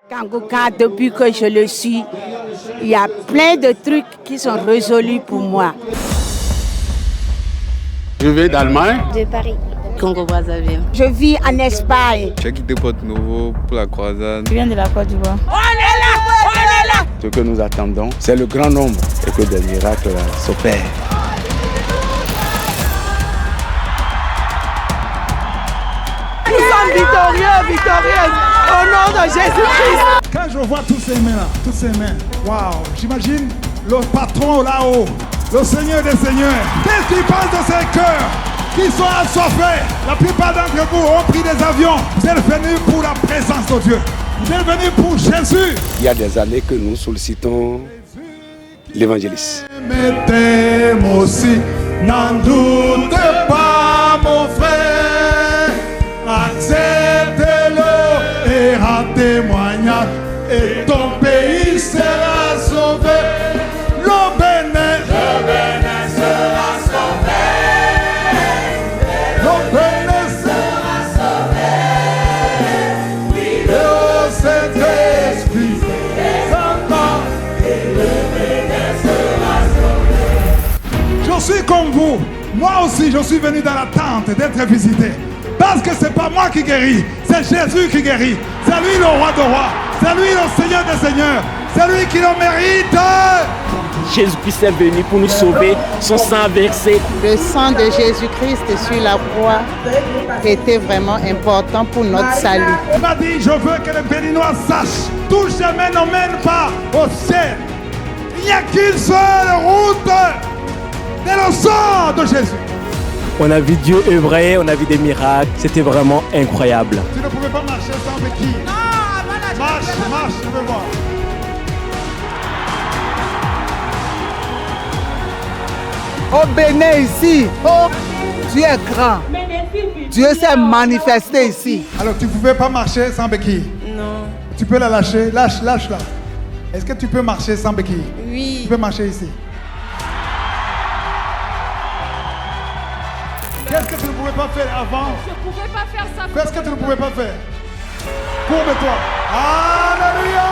Kangouka, depuis que je le suis, il y a plein de trucs qui sont résolus pour moi. Je viens d'Allemagne. De Paris. Congo-Brazzaville. Je vis en Espagne. J'ai quitté Porto Novo pour la croisade. Je viens de la Côte d'Ivoire. On est là! On est là! Ce que nous attendons, c'est le grand nombre et que des miracles s'opèrent. Nous sommes victorieux, au nom de Jésus-Christ. Quand je vois tous ces mains-là, toutes ces mains, waouh, j'imagine le patron là-haut, le Seigneur des Seigneurs. Qu'est-ce qu'il pense de ces cœurs qui sont assoiffés? La plupart d'entre vous ont pris des avions. Vous êtes venus pour la présence de Dieu. Vous êtes venus pour Jésus. Il y a des années que nous sollicitons l'évangéliste. Mais t'aimes aussi, n'en doute pas, mon frère. Accepte-le et rends témoignage, et ton pays sera sauvé. Le Bénin sera sauvé. Le Bénin sera sauvé. Oui, le Saint-Esprit s'entend et le Bénin sera sauvé. Je suis comme vous. Moi aussi, je suis venu dans l'attente d'être visité. Parce que c'est pas moi qui guéris, c'est Jésus qui guérit. C'est lui le roi de rois, c'est lui le Seigneur des seigneurs, c'est lui qui le mérite. Jésus-Christ est venu pour nous sauver, son sang versé. Le sang de Jésus-Christ sur la croix était vraiment important pour notre salut. Il m'a dit, je veux que les Béninois sachent, tout chemin n'emmène pas au ciel. Il n'y a qu'une seule route, c'est le sang de Jésus. On a vu Dieu œuvrer, on a vu des miracles, c'était vraiment incroyable. Tu ne pouvais pas marcher sans béquille. Non, marche, je veux voir. Au Bénin ici, Dieu est grand. Dieu s'est manifesté ici. Alors tu ne pouvais pas marcher sans béquille? Non. Tu peux la lâcher, lâche là. Est-ce que tu peux marcher sans béquille? Oui. Tu peux marcher ici. Qu'est-ce que tu ne pouvais pas faire avant? Je ne pouvais pas faire ça. Qu'est-ce que tu ne pouvais pas faire? Courbe-toi. Alléluia!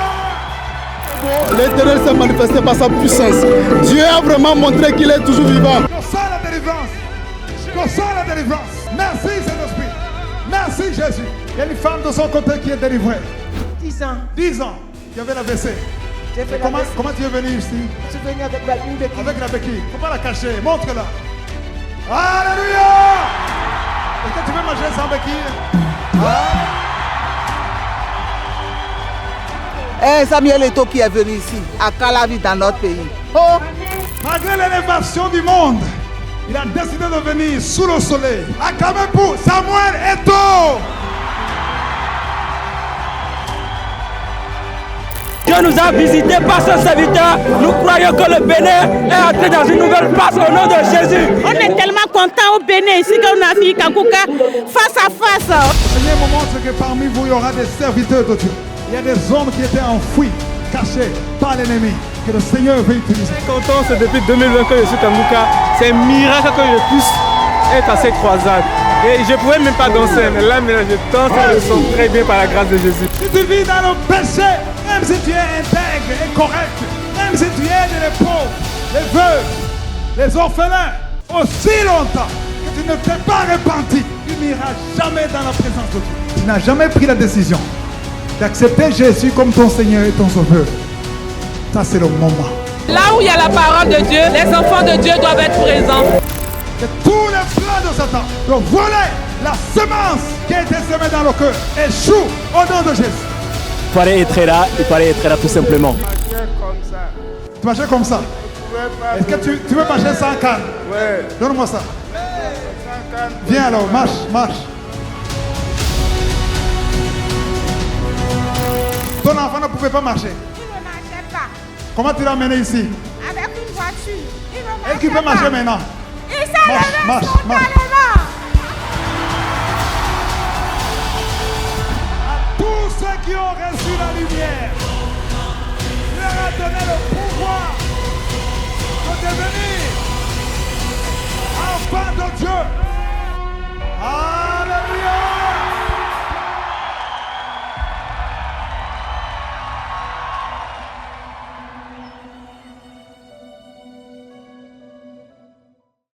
L'Éternel s'est manifesté par sa puissance. Dieu a vraiment montré qu'il est toujours vivant. Je sens la délivrance. Je sens la délivrance. Merci Saint-Esprit. Merci Jésus. Il y a une femme de son côté qui est délivrée. 10 ans. 10 ans. Il y avait la WC. Comment tu es venu ici? Je suis venu avec une béquille. Avec la béquille. Il ne faut pas la cacher. Montre-la. Alléluia! Est-ce que tu veux manger sans béquille? Samuel Eto'o qui est venu ici, à Calavi dans notre pays. Malgré l'élévation du monde, il a décidé de venir sous le soleil. Acclamez pour Samuel Eto'o! Dieu nous a visités par son serviteur. Nous croyons que le Bénin est entré dans une nouvelle phase au nom de Jésus. On est tellement contents au Bénin ici qu'on a vu Kangouka face à face. Le Seigneur me montre que parmi vous, il y aura des serviteurs de Dieu. Il y a des hommes qui étaient enfouis, cachés par l'ennemi, que le Seigneur veut utiliser. Je suis content, c'est depuis 2020 que je suis Kangouka. C'est un miracle que je puisse être à cette croisade. Et je ne pouvais même pas danser, mais là maintenant je danse et je sens très bien par la grâce de Jésus. Si tu vis dans le péché, même si tu es intègre et correct, même si tu aides les pauvres, les veuves, les orphelins, aussi longtemps que tu ne t'es pas repenti, tu n'iras jamais dans la présence de Dieu. Tu n'as jamais pris la décision d'accepter Jésus comme ton Seigneur et ton Sauveur. Ça, c'est le moment. Là où il y a la parole de Dieu, les enfants de Dieu doivent être présents. Que tous les plans de Satan de voler la semence qui a été semée dans le cœur échoue au nom de Jésus. Il fallait être là tout simplement. Tu marches comme ça. Est-ce que tu veux marcher sans canne? Oui. Donne-moi ça. Viens alors, marche. Ton enfant ne pouvait pas marcher. Il ne marchait pas. Comment tu l'as amené ici? Avec une voiture. Il ne marchait Et qui peut marcher maintenant? Il s'est levé Marche. spontanément. À tous ceux qui ont reçu la lumière, il leur a donné le pouvoir de devenir enfants de Dieu.